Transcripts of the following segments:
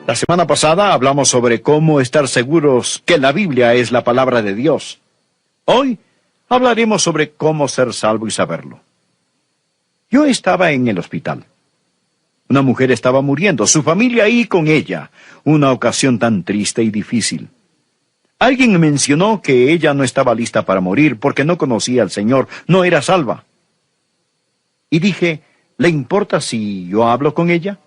La semana pasada hablamos sobre cómo estar seguros que la Biblia es la palabra de Dios. Hoy hablaremos sobre cómo ser salvo y saberlo. Yo estaba en el hospital. Una mujer estaba muriendo, su familia ahí con ella. Una ocasión tan triste y difícil. Alguien mencionó que ella no estaba lista para morir porque no conocía al Señor, no era salva. Y dije, ¿le importa si yo hablo con ella?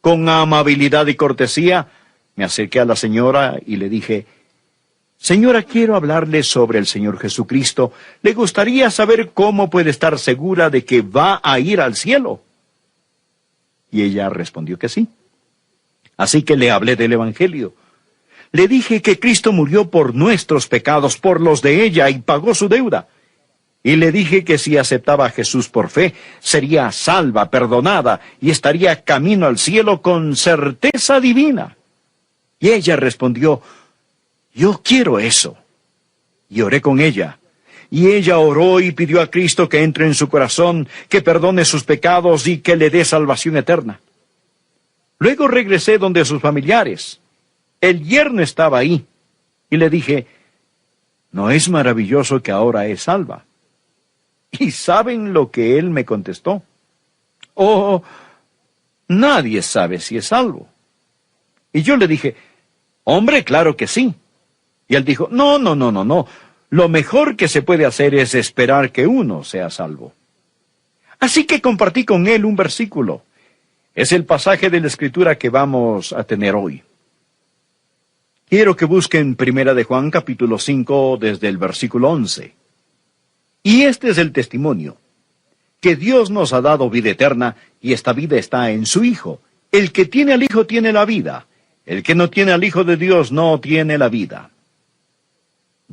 Con amabilidad y cortesía, me acerqué a la señora y le dije, Señora, quiero hablarle sobre el Señor Jesucristo. ¿Le gustaría saber cómo puede estar segura de que va a ir al cielo? Y ella respondió que sí. Así que le hablé del Evangelio. Le dije que Cristo murió por nuestros pecados, por los de ella, y pagó su deuda. Y le dije que si aceptaba a Jesús por fe, sería salva, perdonada, y estaría camino al cielo con certeza divina. Y ella respondió, yo quiero eso. Y oré con ella. Y ella oró y pidió a Cristo que entre en su corazón, que perdone sus pecados y que le dé salvación eterna. Luego regresé donde sus familiares. El yerno estaba ahí. Y le dije, ¿no es maravilloso que ahora es salva? ¿Y saben lo que él me contestó? Oh, nadie sabe si es salvo. Y yo le dije, hombre, claro que sí. Y él dijo, no. Lo mejor que se puede hacer es esperar que uno sea salvo. Así que compartí con él un versículo. Es el pasaje de la Escritura que vamos a tener hoy. Quiero que busquen 1 de Juan capítulo 5 desde el versículo 11. Y este es el testimonio, que Dios nos ha dado vida eterna, y esta vida está en su Hijo. El que tiene al Hijo tiene la vida. El que no tiene al Hijo de Dios no tiene la vida.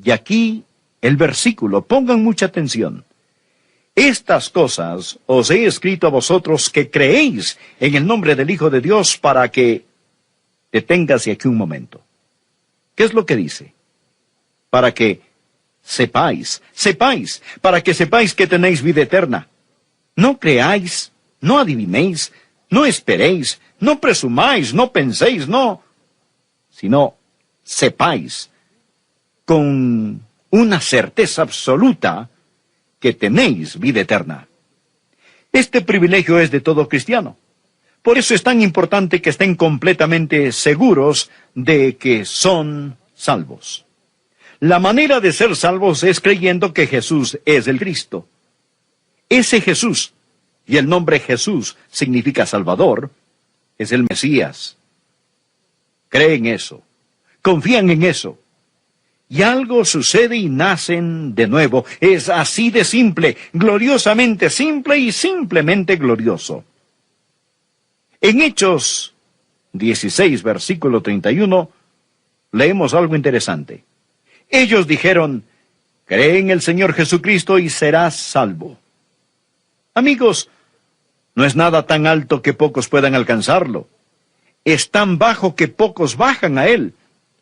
Y aquí el versículo, pongan mucha atención. Estas cosas os he escrito a vosotros que creéis en el nombre del Hijo de Dios para que... Deténgase aquí un momento. ¿Qué es lo que dice? Para que sepáis, para que sepáis que tenéis vida eterna. No creáis, no adivinéis, no esperéis, no presumáis, no penséis, no, sino sepáis con una certeza absoluta que tenéis vida eterna. Este privilegio es de todo cristiano. Por eso es tan importante que estén completamente seguros de que son salvos. La manera de ser salvos es creyendo que Jesús es el Cristo. Ese Jesús, y el nombre Jesús significa Salvador, es el Mesías. Creen eso, confían en eso. Y algo sucede y nacen de nuevo. Es así de simple, gloriosamente simple y simplemente glorioso. En Hechos 16, versículo 31, leemos algo interesante. Ellos dijeron, cree en el Señor Jesucristo y serás salvo. Amigos, no es nada tan alto que pocos puedan alcanzarlo. Es tan bajo que pocos bajan a él.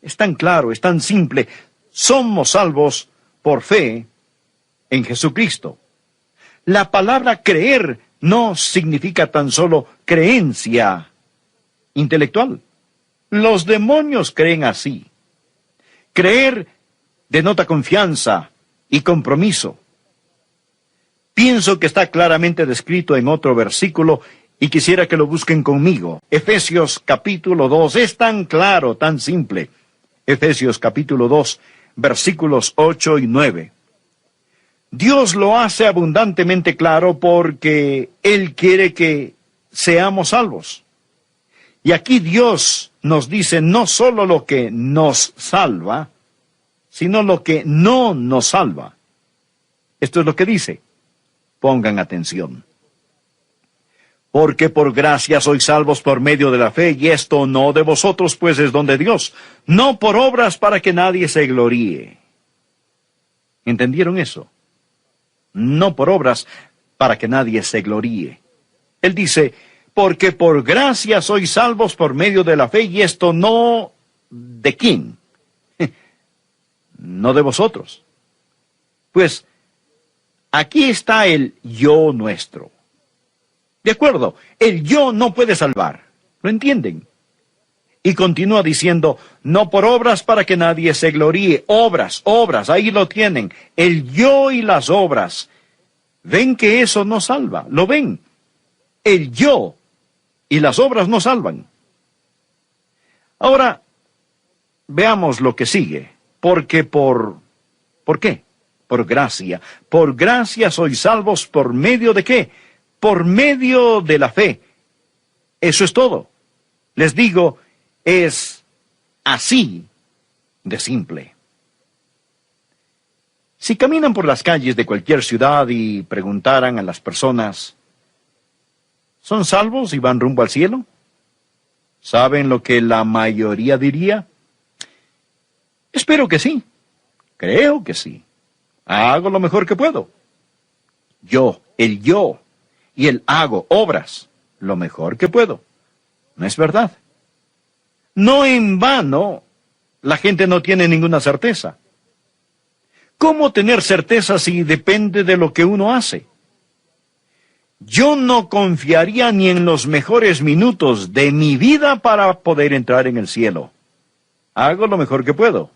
Es tan claro, es tan simple. Somos salvos por fe en Jesucristo. La palabra creer no significa tan solo creencia intelectual. Los demonios creen así. Creer denota confianza y compromiso. Pienso que está claramente descrito en otro versículo y quisiera que lo busquen conmigo. Efesios capítulo 2, es tan claro, tan simple. Efesios capítulo 2, versículos 8 y 9. Dios lo hace abundantemente claro porque Él quiere que seamos salvos. Y aquí Dios nos dice no solo lo que nos salva, sino lo que no nos salva. Esto es lo que dice. Pongan atención. Porque por gracia sois salvos por medio de la fe, y esto no de vosotros, pues es don de Dios, no por obras para que nadie se gloríe. ¿Entendieron eso? No por obras para que nadie se gloríe. Él dice, porque por gracia sois salvos por medio de la fe, y esto no ¿de quién? No de vosotros. Pues aquí está el yo nuestro. De acuerdo, el yo no puede salvar. ¿Lo entienden? Y continúa diciendo, no por obras para que nadie se gloríe. Obras, obras, ahí lo tienen. El yo y las obras. ¿Ven que eso no salva? ¿Lo ven? El yo y las obras no salvan. Ahora, veamos lo que sigue. ¿Por qué? Por gracia. Por gracia sois salvos por medio de ¿qué? Por medio de la fe. Eso es todo. Les digo, es así de simple. Si caminan por las calles de cualquier ciudad y preguntaran a las personas, ¿son salvos y van rumbo al cielo? ¿Saben lo que la mayoría diría? Espero que sí. Creo que sí. Hago lo mejor que puedo. Yo y el hago obras lo mejor que puedo. ¿No es verdad? No en vano, la gente no tiene ninguna certeza. ¿Cómo tener certeza si depende de lo que uno hace? Yo no confiaría ni en los mejores minutos de mi vida para poder entrar en el cielo. Hago lo mejor que puedo.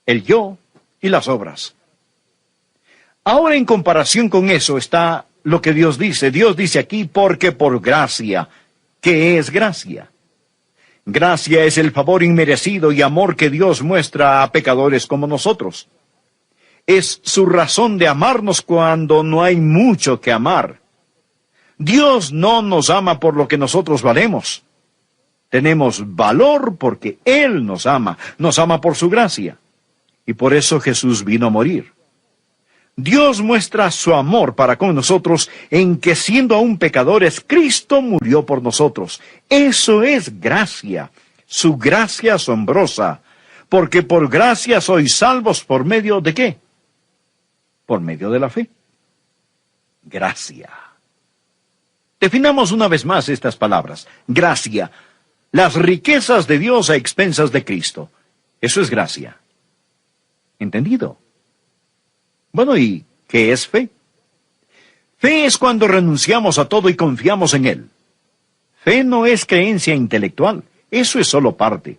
El yo y las obras. Ahora, en comparación con eso está lo que Dios dice. Dios dice aquí, porque por gracia. ¿Qué es gracia? Gracia es el favor inmerecido y amor que Dios muestra a pecadores como nosotros. Es su razón de amarnos cuando no hay mucho que amar. Dios no nos ama por lo que nosotros valemos. Tenemos valor porque Él nos ama por su gracia. Y por eso Jesús vino a morir. Dios muestra su amor para con nosotros en que siendo aún pecadores, Cristo murió por nosotros. Eso es gracia, su gracia asombrosa, porque por gracia sois salvos por medio de ¿qué? Por medio de la fe. Gracia. Definamos una vez más estas palabras. Gracia. Las riquezas de Dios a expensas de Cristo. Eso es gracia. ¿Entendido? Bueno, ¿y qué es fe? Fe es cuando renunciamos a todo y confiamos en Él. Fe no es creencia intelectual, eso es solo parte.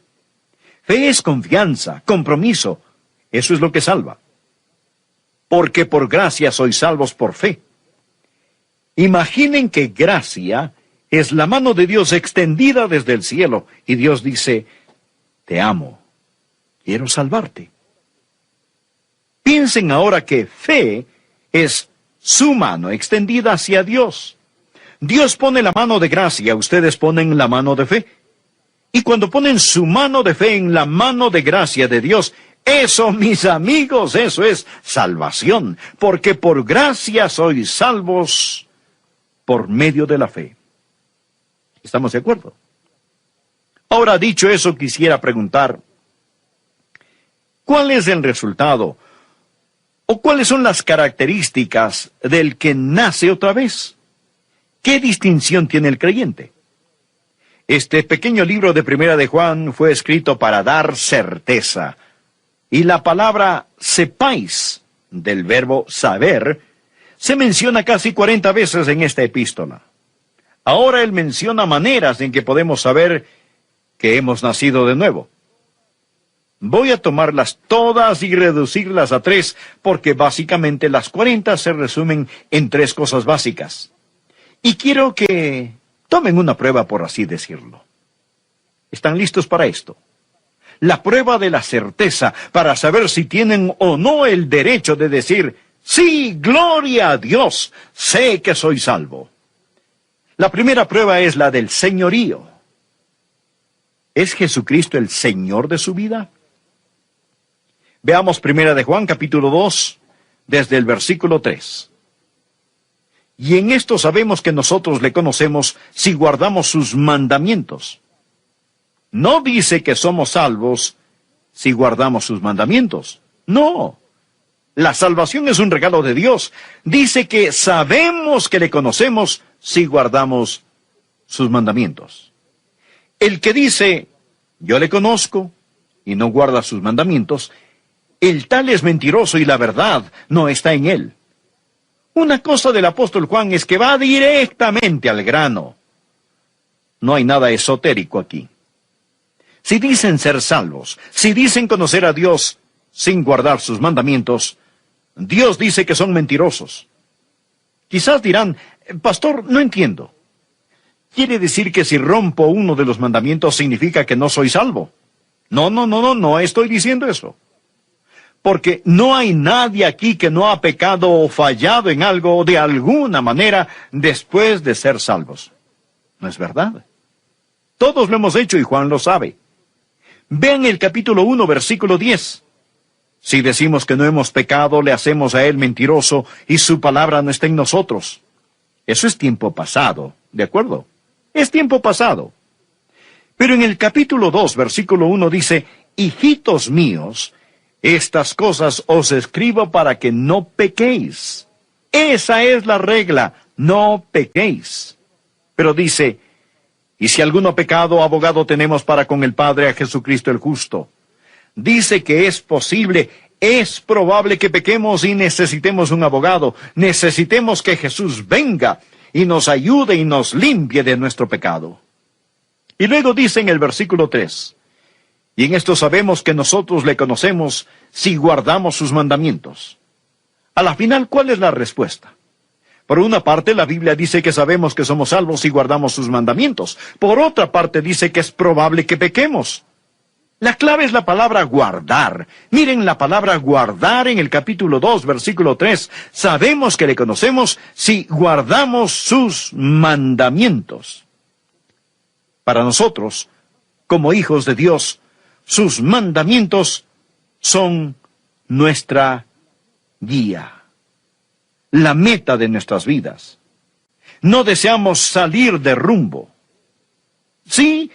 Fe es confianza, compromiso, eso es lo que salva. Porque por gracia sois salvos por fe. Imaginen que gracia es la mano de Dios extendida desde el cielo, y Dios dice, te amo, quiero salvarte. Piensen ahora que fe es su mano extendida hacia Dios. Dios pone la mano de gracia, ustedes ponen la mano de fe. Y cuando ponen su mano de fe en la mano de gracia de Dios, eso, mis amigos, eso es salvación. Porque por gracia sois salvos por medio de la fe. ¿Estamos de acuerdo? Ahora, dicho eso, quisiera preguntar, ¿cuál es el resultado? ¿O cuáles son las características del que nace otra vez? ¿Qué distinción tiene el creyente? Este pequeño libro de Primera de Juan fue escrito para dar certeza. Y la palabra sepáis, del verbo saber, se menciona casi 40 veces en esta epístola. Ahora él menciona maneras en que podemos saber que hemos nacido de nuevo. Voy a tomarlas todas y reducirlas a 3, porque básicamente las 40 se resumen en 3 cosas básicas. Y quiero que tomen una prueba, por así decirlo. ¿Están listos para esto? La prueba de la certeza, para saber si tienen o no el derecho de decir, sí, gloria a Dios, sé que soy salvo. La primera prueba es la del señorío. ¿Es Jesucristo el Señor de su vida? Veamos Primera de Juan, capítulo 2, desde el versículo 3. Y en esto sabemos que nosotros le conocemos si guardamos sus mandamientos. No dice que somos salvos si guardamos sus mandamientos. No. La salvación es un regalo de Dios. Dice que sabemos que le conocemos si guardamos sus mandamientos. El que dice, yo le conozco, y no guarda sus mandamientos, el tal es mentiroso y la verdad no está en él. Una cosa del apóstol Juan es que va directamente al grano. No hay nada esotérico aquí. Si dicen ser salvos, si dicen conocer a Dios sin guardar sus mandamientos, Dios dice que son mentirosos. Quizás dirán, pastor, no entiendo. ¿Quiere decir que si rompo uno de los mandamientos significa que no soy salvo? No estoy diciendo eso. Porque no hay nadie aquí que no ha pecado o fallado en algo de alguna manera después de ser salvos. ¿No es verdad? Todos lo hemos hecho y Juan lo sabe. Vean el capítulo 1, versículo 10. Si decimos que no hemos pecado, le hacemos a él mentiroso y su palabra no está en nosotros. Eso es tiempo pasado, ¿de acuerdo? Es tiempo pasado. Pero en el capítulo 2, versículo 1 dice, hijitos míos, estas cosas os escribo para que no pequéis. Esa es la regla, no pequéis. Pero dice, y si alguno ha pecado, abogado tenemos para con el Padre a Jesucristo el justo. Dice que es posible, es probable que pequemos y necesitemos un abogado. Necesitemos que Jesús venga y nos ayude y nos limpie de nuestro pecado. Y luego dice en el versículo 3, y en esto sabemos que nosotros le conocemos si guardamos sus mandamientos. A la final, ¿cuál es la respuesta? Por una parte, la Biblia dice que sabemos que somos salvos si guardamos sus mandamientos. Por otra parte, dice que es probable que pequemos. La clave es la palabra guardar. Miren la palabra guardar en el capítulo 2, versículo 3. Sabemos que le conocemos si guardamos sus mandamientos. Para nosotros, como hijos de Dios, sus mandamientos son nuestra guía, la meta de nuestras vidas. No deseamos salir de rumbo. Sí,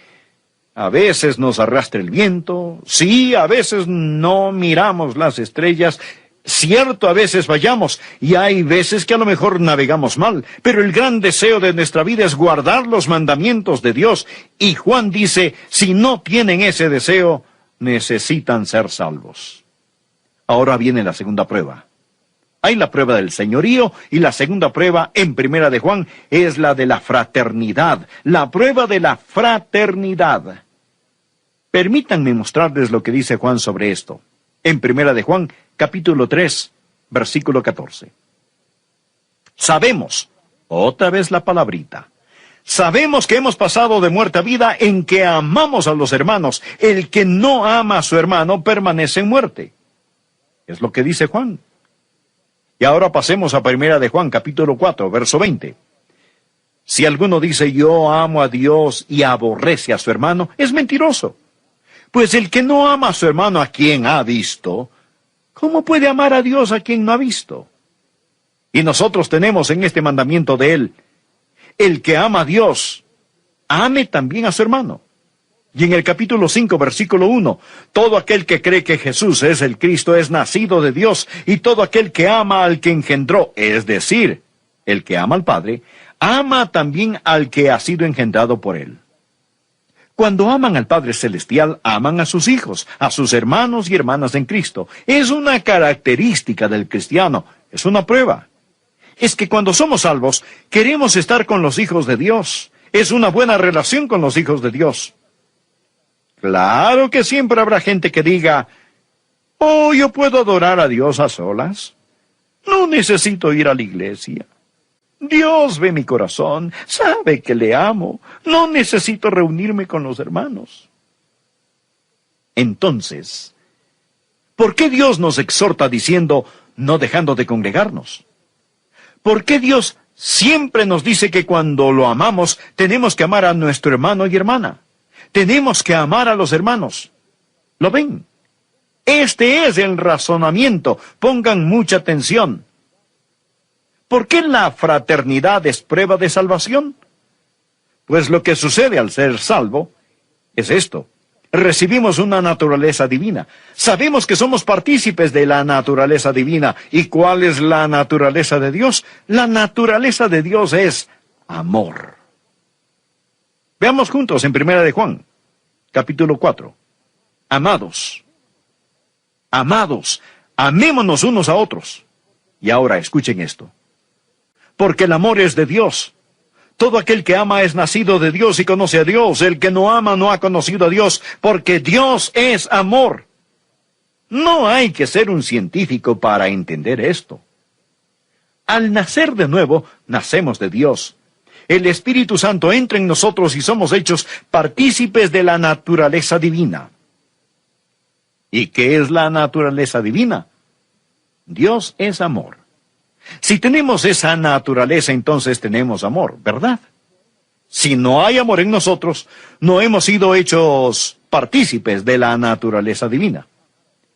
a veces nos arrastra el viento, sí, a veces no miramos las estrellas, cierto, a veces fallamos, y hay veces que a lo mejor navegamos mal, pero el gran deseo de nuestra vida es guardar los mandamientos de Dios, y Juan dice, si no tienen ese deseo, necesitan ser salvos. Ahora viene la segunda prueba. Hay la prueba del señorío, y la segunda prueba, en Primera de Juan, es la de la fraternidad, la prueba de la fraternidad. Permítanme mostrarles lo que dice Juan sobre esto. En Primera de Juan, capítulo 3, versículo 14. Sabemos, otra vez la palabrita, sabemos que hemos pasado de muerte a vida en que amamos a los hermanos. El que no ama a su hermano permanece en muerte. Es lo que dice Juan. Y ahora pasemos a Primera de Juan, capítulo 4, verso 20. Si alguno dice yo amo a Dios y aborrece a su hermano, es mentiroso. Pues el que no ama a su hermano a quien ha visto, ¿cómo puede amar a Dios a quien no ha visto? Y nosotros tenemos en este mandamiento de él, el que ama a Dios, ame también a su hermano. Y en el capítulo 5, versículo 1, todo aquel que cree que Jesús es el Cristo es nacido de Dios, y todo aquel que ama al que engendró, es decir, el que ama al Padre, ama también al que ha sido engendrado por él. Cuando aman al Padre Celestial, aman a sus hijos, a sus hermanos y hermanas en Cristo. Es una característica del cristiano, es una prueba. Es que cuando somos salvos, queremos estar con los hijos de Dios. Es una buena relación con los hijos de Dios. Claro que siempre habrá gente que diga, oh, yo puedo adorar a Dios a solas. No necesito ir a la iglesia. Dios ve mi corazón, sabe que le amo, no necesito reunirme con los hermanos. Entonces, ¿por qué Dios nos exhorta diciendo, no dejando de congregarnos? ¿Por qué Dios siempre nos dice que cuando lo amamos, tenemos que amar a nuestro hermano y hermana? Tenemos que amar a los hermanos. ¿Lo ven? Este es el razonamiento, pongan mucha atención. ¿Por qué la fraternidad es prueba de salvación? Pues lo que sucede al ser salvo es esto. Recibimos una naturaleza divina. Sabemos que somos partícipes de la naturaleza divina. ¿Y cuál es la naturaleza de Dios? La naturaleza de Dios es amor. Veamos juntos en Primera de Juan, capítulo 4. Amados, amémonos unos a otros. Y ahora escuchen esto. Porque el amor es de Dios. Todo aquel que ama es nacido de Dios y conoce a Dios. El que no ama no ha conocido a Dios, porque Dios es amor. No hay que ser un científico para entender esto. Al nacer de nuevo, nacemos de Dios. El Espíritu Santo entra en nosotros y somos hechos partícipes de la naturaleza divina. ¿Y qué es la naturaleza divina? Dios es amor. Si tenemos esa naturaleza, entonces tenemos amor, ¿verdad? Si no hay amor en nosotros, no hemos sido hechos partícipes de la naturaleza divina.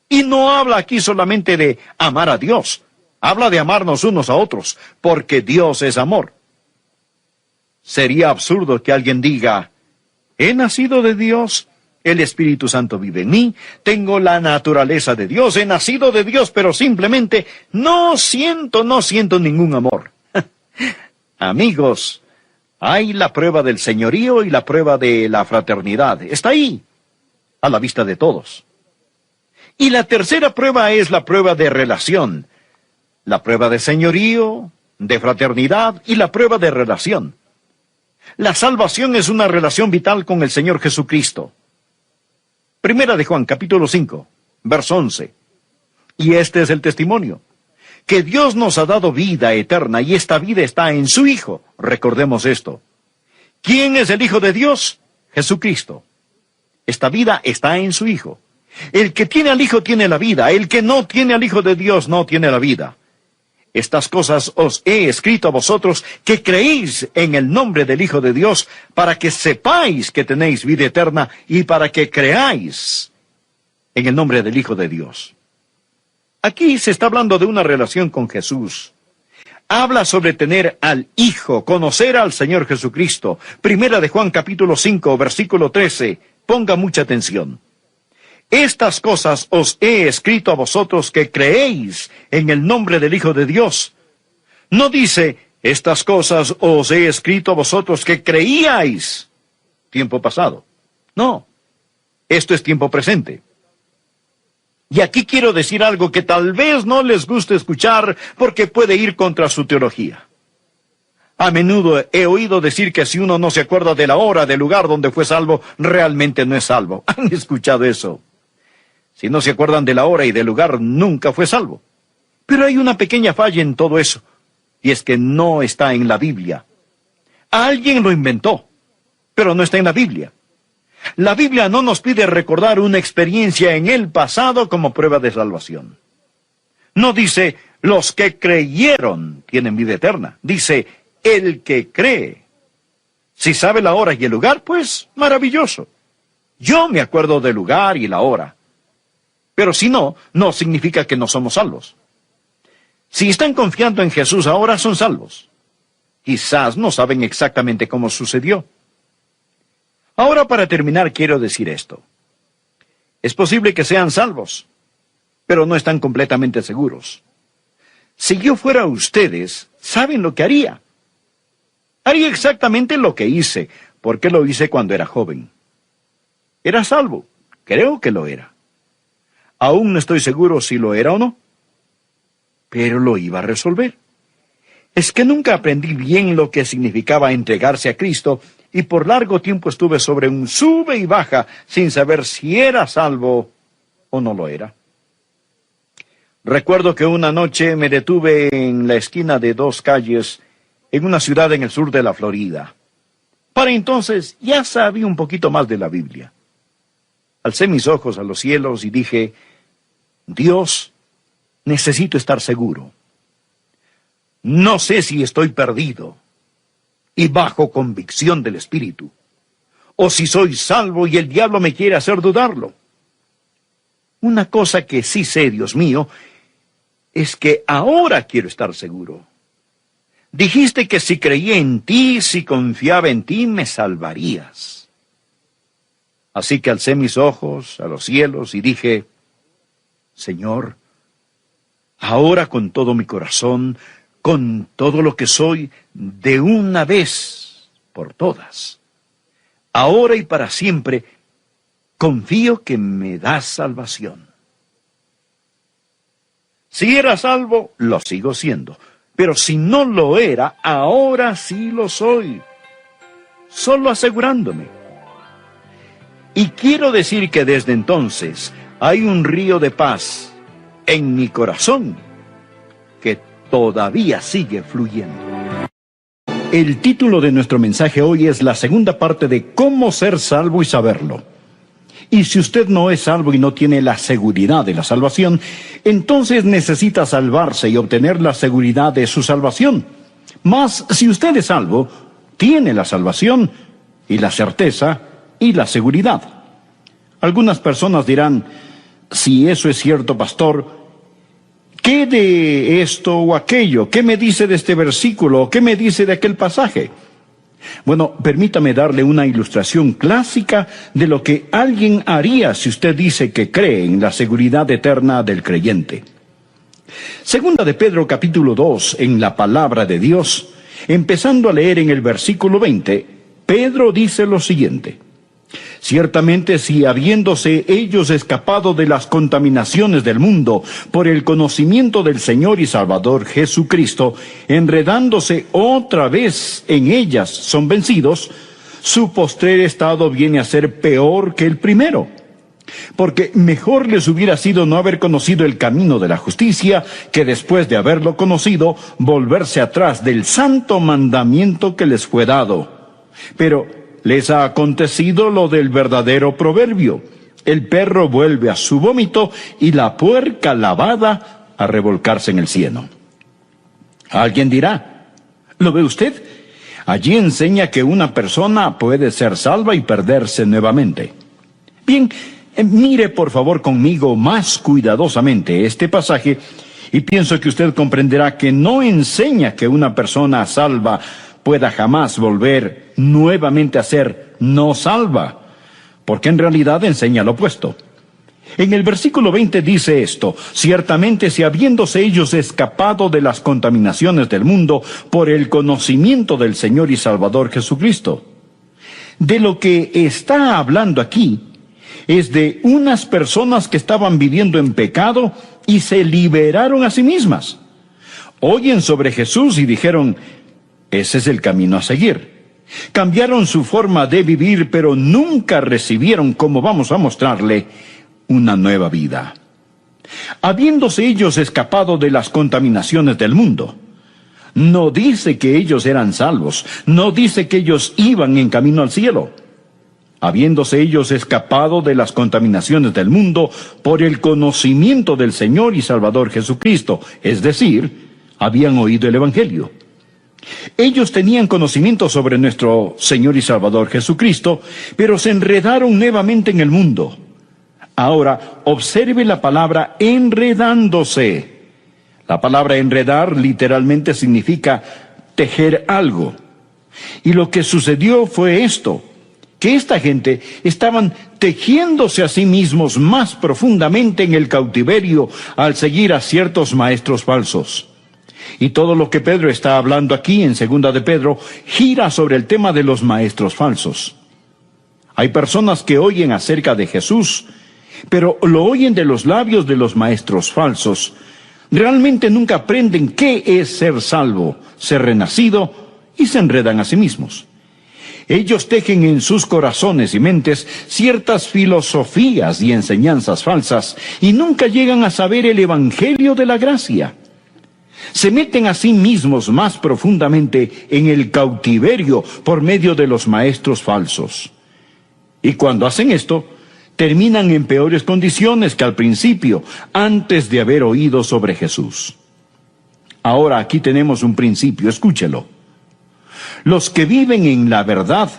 Y no habla aquí solamente de amar a Dios, habla de amarnos unos a otros, porque Dios es amor. Sería absurdo que alguien diga, he nacido de Dios, el Espíritu Santo vive en mí, tengo la naturaleza de Dios, he nacido de Dios, pero simplemente no siento ningún amor. Amigos, hay la prueba del señorío y la prueba de la fraternidad. Está ahí, a la vista de todos. Y la tercera prueba es la prueba de relación. La prueba de señorío, de fraternidad y la prueba de relación. La salvación es una relación vital con el Señor Jesucristo. Primera de Juan, capítulo 5, verso 11. Y este es el testimonio, que Dios nos ha dado vida eterna y esta vida está en su Hijo. Recordemos esto. ¿Quién es el Hijo de Dios? Jesucristo. Esta vida está en su Hijo. El que tiene al Hijo tiene la vida. El que no tiene al Hijo de Dios no tiene la vida. Estas cosas os he escrito a vosotros que creéis en el nombre del Hijo de Dios, para que sepáis que tenéis vida eterna y para que creáis en el nombre del Hijo de Dios. Aquí se está hablando de una relación con Jesús. Habla sobre tener al Hijo, conocer al Señor Jesucristo. Primera de Juan capítulo 5, versículo 13. Ponga mucha atención. Estas cosas os he escrito a vosotros que creéis en el nombre del Hijo de Dios. No dice, estas cosas os he escrito a vosotros que creíais. Tiempo pasado. No, esto es tiempo presente. Y aquí quiero decir algo que tal vez no les guste escuchar porque puede ir contra su teología. A menudo he oído decir que si uno no se acuerda de la hora, del lugar donde fue salvo, realmente no es salvo. ¿Han escuchado eso? Si no se acuerdan de la hora y del lugar, nunca fue salvo. Pero hay una pequeña falla en todo eso, y es que no está en la Biblia. Alguien lo inventó, pero no está en la Biblia. La Biblia no nos pide recordar una experiencia en el pasado como prueba de salvación. No dice, los que creyeron tienen vida eterna. Dice, el que cree. Si sabe la hora y el lugar, pues maravilloso. Yo me acuerdo del lugar y la hora. Pero si no, no significa que no somos salvos. Si están confiando en Jesús ahora, son salvos. Quizás no saben exactamente cómo sucedió. Ahora, para terminar, quiero decir esto. Es posible que sean salvos, pero no están completamente seguros. Si yo fuera ustedes, ¿saben lo que haría? Haría exactamente lo que hice, porque lo hice cuando era joven. Era salvo, creo que lo era. Aún no estoy seguro si lo era o no, pero lo iba a resolver. Es que nunca aprendí bien lo que significaba entregarse a Cristo y por largo tiempo estuve sobre un sube y baja sin saber si era salvo o no lo era. Recuerdo que una noche me detuve en la esquina de dos calles en una ciudad en el sur de la Florida. Para entonces ya sabía un poquito más de la Biblia. Alcé mis ojos a los cielos y dije, Dios, necesito estar seguro. No sé si estoy perdido y bajo convicción del Espíritu, o si soy salvo y el diablo me quiere hacer dudarlo. Una cosa que sí sé, Dios mío, es que ahora quiero estar seguro. Dijiste que si creía en ti, si confiaba en ti, me salvarías. Así que alcé mis ojos a los cielos y dije, Señor, ahora con todo mi corazón, con todo lo que soy, de una vez por todas, ahora y para siempre, confío que me das salvación. Si era salvo, lo sigo siendo, pero si no lo era, ahora sí lo soy. solo asegurándome. Y quiero decir que desde entonces hay un río de paz en mi corazón que todavía sigue fluyendo. El título de nuestro mensaje hoy es la segunda parte de cómo ser salvo y saberlo. Y si usted no es salvo y no tiene la seguridad de la salvación, entonces necesita salvarse y obtener la seguridad de su salvación. Mas si usted es salvo, tiene la salvación y la certeza y la seguridad. Algunas personas dirán, si eso es cierto, pastor, ¿qué de esto o aquello? ¿Qué me dice de este versículo? ¿Qué me dice de aquel pasaje? Bueno, permítame darle una ilustración clásica de lo que alguien haría si usted dice que cree en la seguridad eterna del creyente. Segunda de Pedro capítulo 2, en la palabra de Dios, empezando a leer en el versículo 20, Pedro dice lo siguiente: ciertamente si habiéndose ellos escapado de las contaminaciones del mundo por el conocimiento del Señor y Salvador Jesucristo, enredándose otra vez en ellas son vencidos, su postrer estado viene a ser peor que el primero. Porque mejor les hubiera sido no haber conocido el camino de la justicia, que después de haberlo conocido, volverse atrás del santo mandamiento que les fue dado. Pero les ha acontecido lo del verdadero proverbio: el perro vuelve a su vómito y la puerca lavada a revolcarse en el cieno. Alguien dirá, ¿lo ve usted? Allí enseña que una persona puede ser salva y perderse nuevamente. Bien, mire por favor conmigo más cuidadosamente este pasaje y pienso que usted comprenderá que no enseña que una persona salva pueda jamás volver nuevamente a ser no salva, porque en realidad enseña lo opuesto. En el versículo 20 dice esto: ciertamente si habiéndose ellos escapado de las contaminaciones del mundo por el conocimiento del Señor y Salvador Jesucristo. De lo que está hablando aquí es de unas personas que estaban viviendo en pecado y se liberaron a sí mismas. Oyen sobre Jesús y dijeron, ese es el camino a seguir. Cambiaron su forma de vivir, pero nunca recibieron, como vamos a mostrarle, una nueva vida. Habiéndose ellos escapado de las contaminaciones del mundo, no dice que ellos eran salvos, no dice que ellos iban en camino al cielo. Habiéndose ellos escapado de las contaminaciones del mundo por el conocimiento del Señor y Salvador Jesucristo, es decir, habían oído el Evangelio. Ellos tenían conocimiento sobre nuestro Señor y Salvador Jesucristo, pero se enredaron nuevamente en el mundo. Ahora, observe la palabra enredándose. La palabra enredar literalmente significa tejer algo. Y lo que sucedió fue esto: que esta gente estaban tejiéndose a sí mismos más profundamente en el cautiverio al seguir a ciertos maestros falsos. Y todo lo que Pedro está hablando aquí en Segunda de Pedro gira sobre el tema de los maestros falsos. Hay personas que oyen acerca de Jesús, pero lo oyen de los labios de los maestros falsos. Realmente nunca aprenden qué es ser salvo, ser renacido, y se enredan a sí mismos. Ellos tejen en sus corazones y mentes ciertas filosofías y enseñanzas falsas y nunca llegan a saber el Evangelio de la gracia. Se meten a sí mismos más profundamente en el cautiverio por medio de los maestros falsos. Y cuando hacen esto, terminan en peores condiciones que al principio, antes de haber oído sobre Jesús. Ahora aquí tenemos un principio, escúchelo. Los que viven en la verdad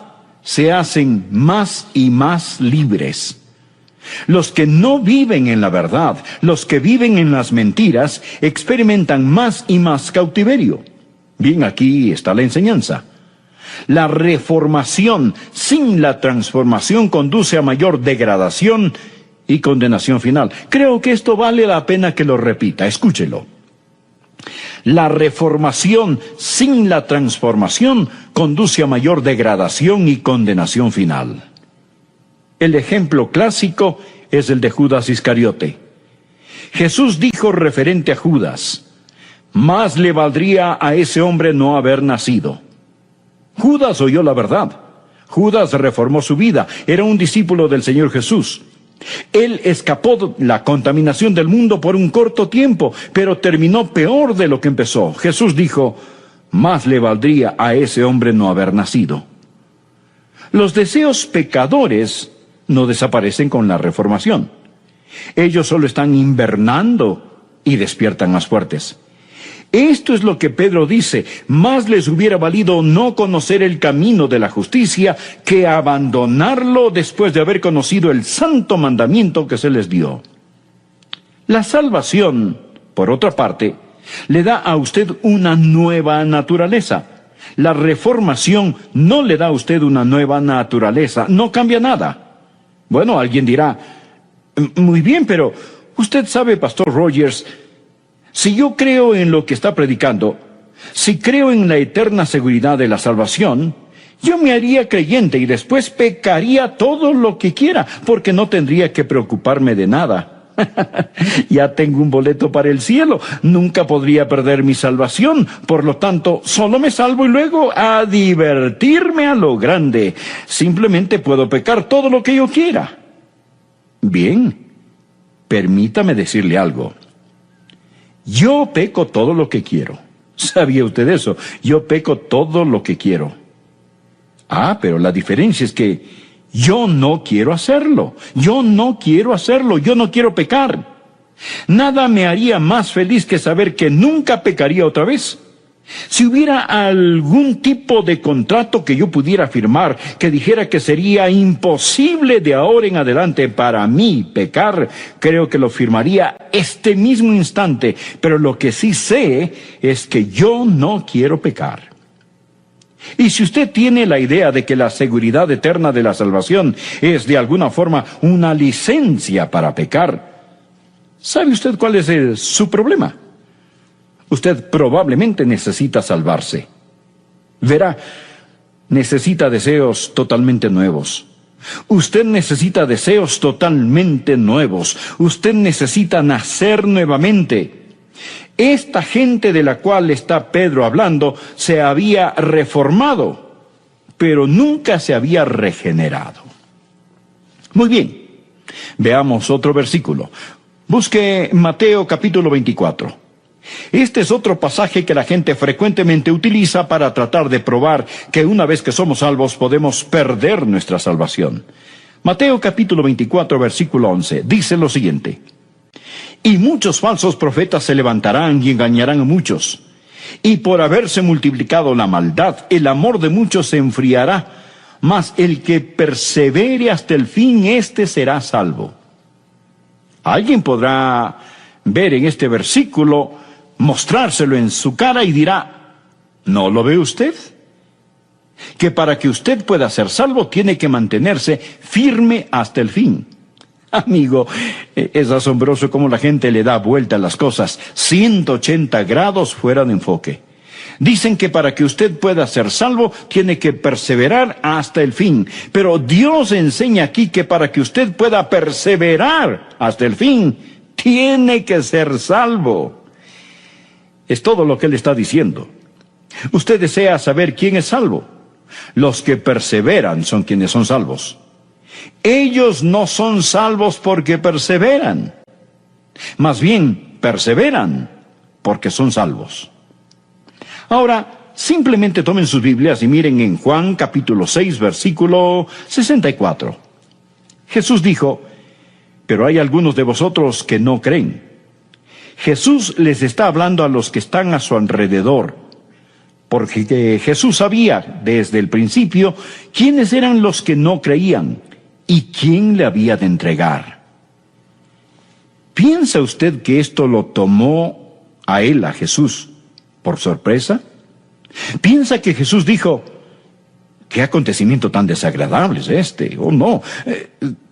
se hacen más y más libres. Los que no viven en la verdad, los que viven en las mentiras, experimentan más y más cautiverio. Bien, aquí está la enseñanza. La reformación sin la transformación conduce a mayor degradación y condenación final. Creo que esto vale la pena que lo repita, escúchelo. La reformación sin la transformación conduce a mayor degradación y condenación final. El ejemplo clásico es el de Judas Iscariote. Jesús dijo referente a Judas, más le valdría a ese hombre no haber nacido. Judas oyó la verdad, Judas reformó su vida, era un discípulo del Señor Jesús. Él escapó de la contaminación del mundo por un corto tiempo, pero terminó peor de lo que empezó. Jesús dijo, más le valdría a ese hombre no haber nacido. Los deseos pecadores no desaparecen con la reformación. Ellos solo están invernando y despiertan más fuertes. Esto es lo que Pedro dice, más les hubiera valido no conocer el camino de la justicia que abandonarlo después de haber conocido el santo mandamiento que se les dio. La salvación, por otra parte, le da a usted una nueva naturaleza. La reformación no le da a usted una nueva naturaleza, no cambia nada. Bueno, alguien dirá, muy bien, pero usted sabe, Pastor Rogers, si yo creo en lo que está predicando, si creo en la eterna seguridad de la salvación, yo me haría creyente y después pecaría todo lo que quiera, porque no tendría que preocuparme de nada. Ya tengo un boleto para el cielo, nunca podría perder mi salvación, por lo tanto, solo me salvo y luego a divertirme a lo grande. Simplemente puedo pecar todo lo que yo quiera. Bien, permítame decirle algo. Yo peco todo lo que quiero. ¿Sabía usted eso? Yo peco todo lo que quiero. Pero la diferencia es que yo no quiero hacerlo. Yo no quiero hacerlo. Yo no quiero pecar. Nada me haría más feliz que saber que nunca pecaría otra vez. Si hubiera algún tipo de contrato que yo pudiera firmar que dijera que sería imposible de ahora en adelante para mí pecar, creo que lo firmaría este mismo instante, pero lo que sí sé es que yo no quiero pecar. Y si usted tiene la idea de que la seguridad eterna de la salvación es de alguna forma una licencia para pecar, ¿sabe usted cuál es su problema? Usted probablemente necesita salvarse. Verá, necesita deseos totalmente nuevos. Usted necesita deseos totalmente nuevos. Usted necesita nacer nuevamente. Esta gente de la cual está Pedro hablando se había reformado, pero nunca se había regenerado. Muy bien, veamos otro versículo. Busque Mateo capítulo 24. Este es otro pasaje que la gente frecuentemente utiliza para tratar de probar que una vez que somos salvos podemos perder nuestra salvación. Mateo capítulo 24, versículo 11, dice lo siguiente: y muchos falsos profetas se levantarán y engañarán a muchos. Y por haberse multiplicado la maldad, el amor de muchos se enfriará, mas el que persevere hasta el fin, éste será salvo. Alguien podrá ver en este versículo, mostrárselo en su cara y dirá, ¿no lo ve usted? Que para que usted pueda ser salvo tiene que mantenerse firme hasta el fin. Amigo, es asombroso cómo la gente le da vuelta a las cosas 180 grados fuera de enfoque. Dicen que para que usted pueda ser salvo tiene que perseverar hasta el fin. Pero Dios enseña aquí que para que usted pueda perseverar hasta el fin, tiene que ser salvo. Es todo lo que Él está diciendo. Usted desea saber quién es salvo. Los que perseveran son quienes son salvos. Ellos no son salvos porque perseveran. Más bien, perseveran porque son salvos. Ahora, simplemente tomen sus Biblias y miren en Juan capítulo 6, versículo 64. Jesús dijo, pero hay algunos de vosotros que no creen. Jesús les está hablando a los que están a su alrededor, porque Jesús sabía desde el principio quiénes eran los que no creían y quién le había de entregar. ¿Piensa usted que esto lo tomó a él, a Jesús, por sorpresa? ¿Piensa que Jesús dijo, qué acontecimiento tan desagradable es este? Oh, no.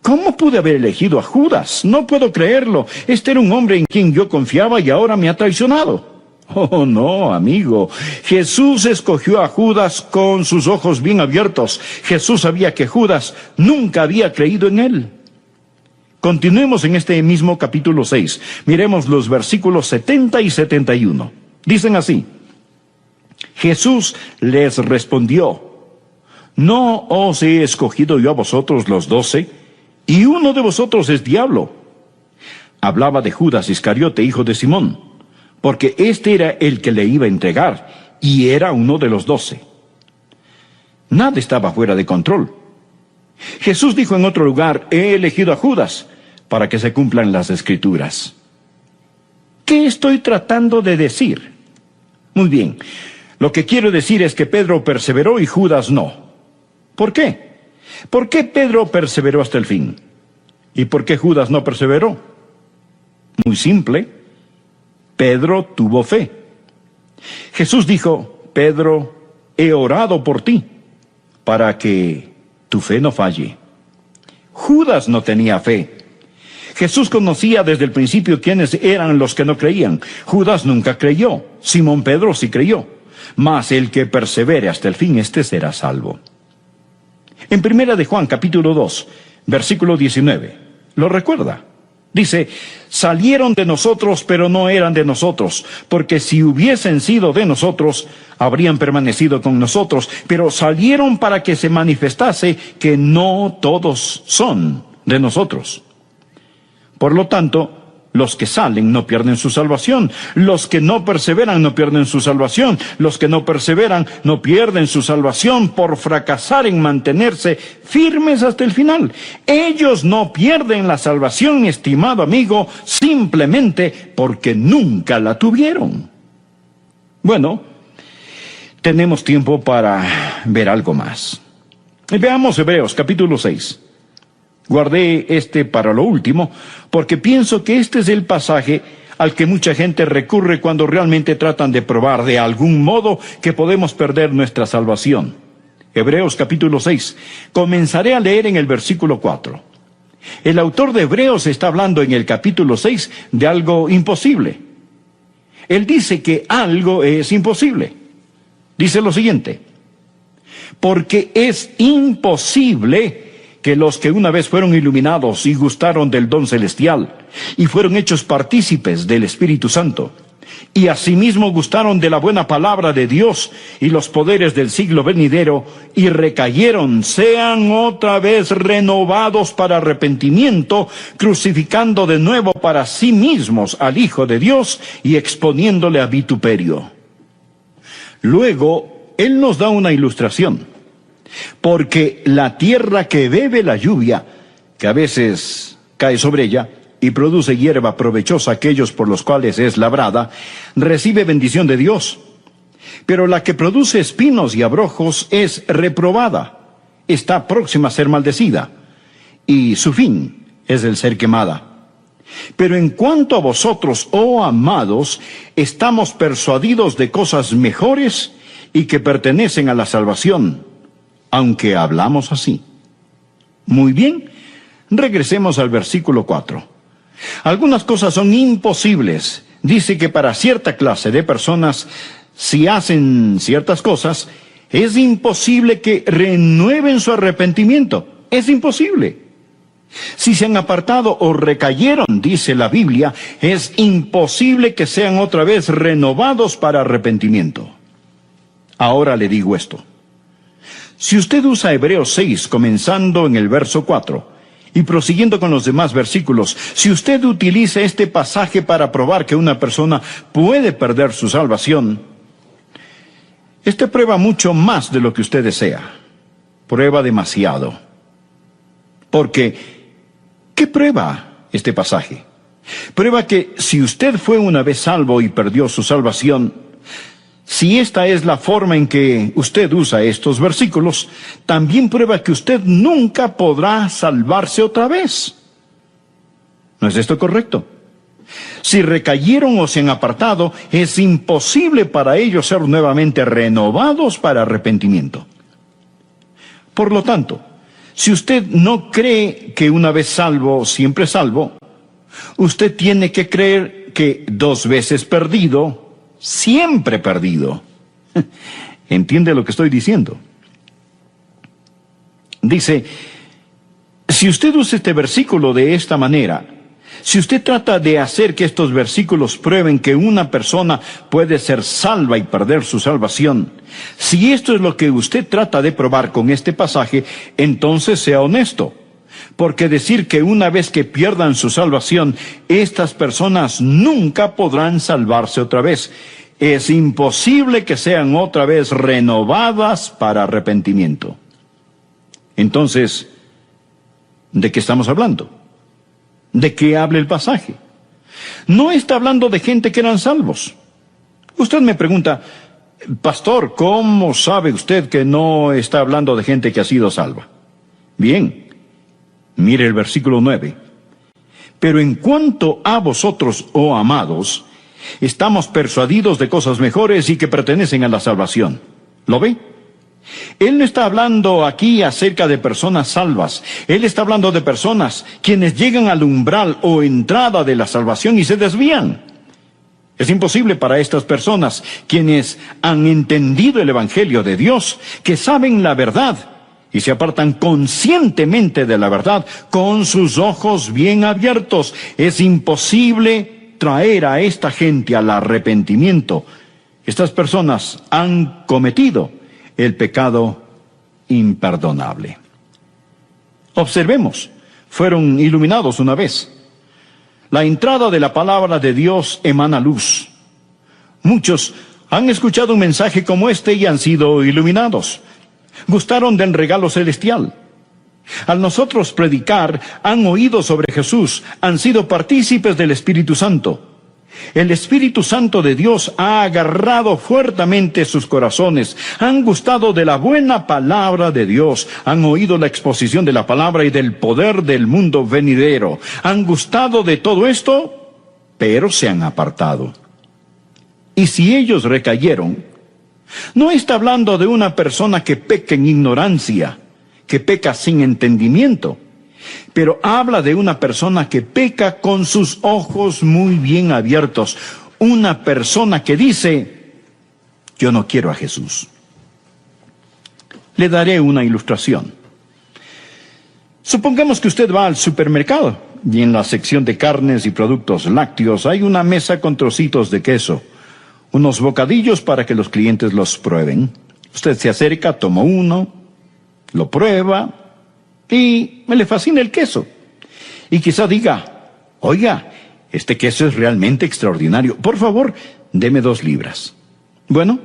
¿Cómo pude haber elegido a Judas? No puedo creerlo. Este era un hombre en quien yo confiaba y ahora me ha traicionado. Oh, no, amigo. Jesús escogió a Judas con sus ojos bien abiertos. Jesús sabía que Judas nunca había creído en él. Continuemos en este mismo capítulo 6. Miremos los versículos 70 y 71. Dicen así: Jesús les respondió, ¿No os he escogido yo a vosotros los 12? Y uno de vosotros es diablo. Hablaba de Judas Iscariote, hijo de Simón, porque este era el que le iba a entregar, y era uno de los 12. Nada estaba fuera de control. Jesús dijo en otro lugar: he elegido a Judas para que se cumplan las Escrituras. ¿Qué estoy tratando de decir? Muy bien, lo que quiero decir es que Pedro perseveró y Judas no. ¿Por qué? ¿Por qué Pedro perseveró hasta el fin? ¿Y por qué Judas no perseveró? Muy simple, Pedro tuvo fe. Jesús dijo: Pedro, he orado por ti, para que tu fe no falle. Judas no tenía fe. Jesús conocía desde el principio quiénes eran los que no creían. Judas nunca creyó. Simón Pedro sí creyó. Mas el que persevere hasta el fin, este será salvo. En 1 de Juan, capítulo 2, versículo 19, ¿lo recuerda? Dice: salieron de nosotros, pero no eran de nosotros, porque si hubiesen sido de nosotros, habrían permanecido con nosotros, pero salieron para que se manifestase que no todos son de nosotros. Por lo tanto, los que salen no pierden su salvación. Los que no perseveran no pierden su salvación. Los que no perseveran no pierden su salvación por fracasar en mantenerse firmes hasta el final. Ellos no pierden la salvación, mi estimado amigo, simplemente porque nunca la tuvieron. Bueno, tenemos tiempo para ver algo más. Veamos Hebreos capítulo 6. Guardé para lo último, porque pienso que este es el pasaje al que mucha gente recurre cuando realmente tratan de probar de algún modo que podemos perder nuestra salvación. Hebreos capítulo 6. Comenzaré a leer en el versículo 4. El autor de Hebreos está hablando en el capítulo 6 de algo imposible. Él dice que algo es imposible. Dice lo siguiente: porque es imposible que los que una vez fueron iluminados y gustaron del don celestial, y fueron hechos partícipes del Espíritu Santo, y asimismo gustaron de la buena palabra de Dios y los poderes del siglo venidero, y recayeron, sean otra vez renovados para arrepentimiento, crucificando de nuevo para sí mismos al Hijo de Dios y exponiéndole a vituperio. Luego, Él nos da una ilustración. Porque la tierra que bebe la lluvia, que a veces cae sobre ella, y produce hierba provechosa a aquellos por los cuales es labrada, recibe bendición de Dios. Pero la que produce espinos y abrojos es reprobada, está próxima a ser maldecida, y su fin es el ser quemada. Pero en cuanto a vosotros, oh amados, estamos persuadidos de cosas mejores y que pertenecen a la salvación, aunque hablamos así. Muy bien, regresemos al versículo 4. Algunas cosas son imposibles. Dice que para cierta clase de personas, si hacen ciertas cosas, es imposible que renueven su arrepentimiento. Es imposible. Si se han apartado o recayeron, dice la Biblia, es imposible que sean otra vez renovados para arrepentimiento. Ahora le digo esto. Si usted usa Hebreos 6, comenzando en el verso 4, y prosiguiendo con los demás versículos, si usted utiliza este pasaje para probar que una persona puede perder su salvación, este prueba mucho más de lo que usted desea. Prueba demasiado. Porque, ¿qué prueba este pasaje? Prueba que si usted fue una vez salvo y perdió su salvación, si esta es la forma en que usted usa estos versículos, también prueba que usted nunca podrá salvarse otra vez. ¿No es esto correcto? Si recayeron o se han apartado, es imposible para ellos ser nuevamente renovados para arrepentimiento. Por lo tanto, si usted no cree que una vez salvo, siempre salvo, usted tiene que creer que 2 veces perdido, siempre perdido. ¿Entiende lo que estoy diciendo? Dice, si usted usa este versículo de esta manera, Si usted trata de hacer que estos versículos prueben que una persona puede ser salva y perder su salvación, si esto es lo que usted trata de probar con este pasaje, entonces sea honesto. Porque decir que una vez que pierdan su salvación, estas personas nunca podrán salvarse otra vez. Es imposible que sean otra vez renovadas para arrepentimiento. Entonces, ¿de qué estamos hablando? ¿De qué habla el pasaje? No está hablando de gente que eran salvos. Usted me pregunta, pastor, ¿cómo sabe usted que no está hablando de gente que ha sido salva? Bien, mire el versículo 9. Pero en cuanto a vosotros, oh amados, estamos persuadidos de cosas mejores y que pertenecen a la salvación. ¿Lo ve? Él no está hablando aquí acerca de personas salvas. Él está hablando de personas quienes llegan al umbral o entrada de la salvación y se desvían. Es imposible para estas personas, quienes han entendido el Evangelio de Dios, que saben la verdad y se apartan conscientemente de la verdad con sus ojos bien abiertos. Es imposible traer a esta gente al arrepentimiento. Estas personas han cometido el pecado imperdonable. Observemos, fueron iluminados una vez. La entrada de la palabra de Dios emana luz. Muchos han escuchado un mensaje como este y han sido iluminados. Gustaron del regalo celestial. Al nosotros predicar, han oído sobre Jesús, han sido partícipes del Espíritu Santo. El Espíritu Santo de Dios ha agarrado fuertemente sus corazones, han gustado de la buena palabra de Dios, han oído la exposición de la palabra y del poder del mundo venidero, han gustado de todo esto, pero se han apartado. Y si ellos recayeron, no está hablando de una persona que peca en ignorancia, que peca sin entendimiento, pero habla de una persona que peca con sus ojos muy bien abiertos. Una persona que dice, yo no quiero a Jesús. Le daré una ilustración. Supongamos que usted va al supermercado y en la sección de carnes y productos lácteos hay una mesa con trocitos de queso, unos bocadillos para que los clientes los prueben. Usted se acerca, toma uno, lo prueba y le fascina el queso. Y quizá diga, oiga, este queso es realmente extraordinario. Por favor, deme 2 libras. Bueno,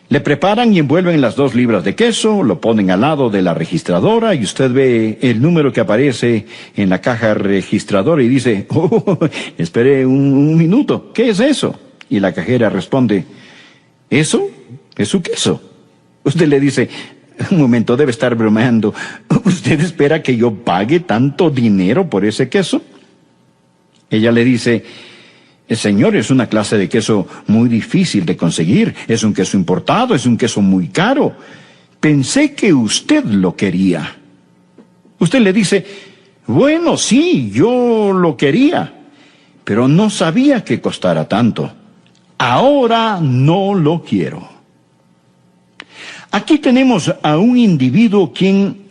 le preparan y envuelven las 2 libras de queso, lo ponen al lado de la registradora y usted ve el número que aparece en la caja registradora y dice, oh, espere un minuto, ¿qué es eso? Y la cajera responde, ¿eso? ¿Es su queso? Usted le dice, un momento, debe estar bromeando. ¿Usted espera que yo pague tanto dinero por ese queso? Ella le dice, señor, es una clase de queso muy difícil de conseguir. Es un queso importado, es un queso muy caro. Pensé que usted lo quería. Usted le dice, bueno, sí, yo lo quería, pero no sabía que costara tanto. Ahora no lo quiero. Aquí tenemos a un individuo quien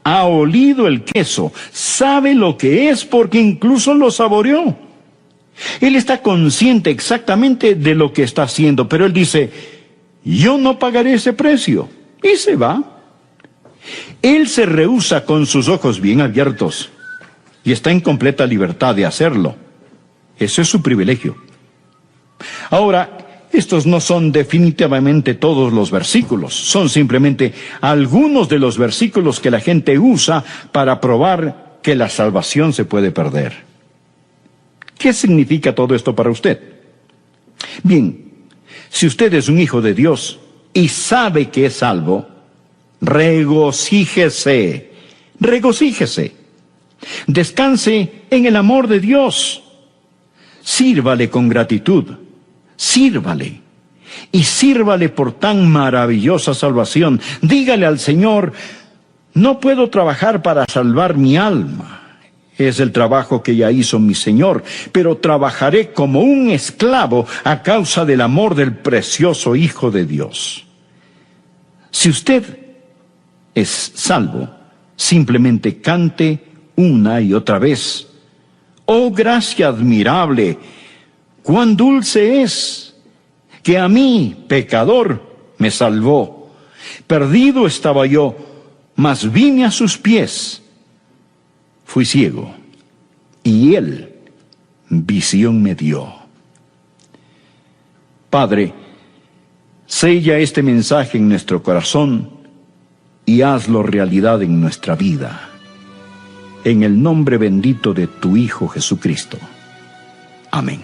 ha olido el queso, sabe lo que es porque incluso lo saboreó. Él está consciente exactamente de lo que está haciendo, pero él dice, yo no pagaré ese precio, y se va. Él se rehúsa con sus ojos bien abiertos. y está en completa libertad de hacerlo. Ese es su privilegio. Ahora, estos no son definitivamente todos los versículos, son simplemente algunos de los versículos que la gente usa para probar que la salvación se puede perder. ¿Qué significa todo esto para usted? Bien, si usted es un hijo de Dios y sabe que es salvo, regocíjese, regocíjese. Descanse en el amor de Dios. Sírvale con gratitud. Sírvale. Y sírvale por tan maravillosa salvación. Dígale al Señor, no puedo trabajar para salvar mi alma. Es el trabajo que ya hizo mi Señor, pero trabajaré como un esclavo a causa del amor del precioso Hijo de Dios. Si usted es salvo, simplemente cante una y otra vez: oh, gracia admirable, cuán dulce es, que a mí, pecador, me salvó. Perdido estaba yo, mas vine a sus pies. Fui ciego, y Él visión me dio. Padre, sella este mensaje en nuestro corazón y hazlo realidad en nuestra vida. En el nombre bendito de tu Hijo Jesucristo. Amén.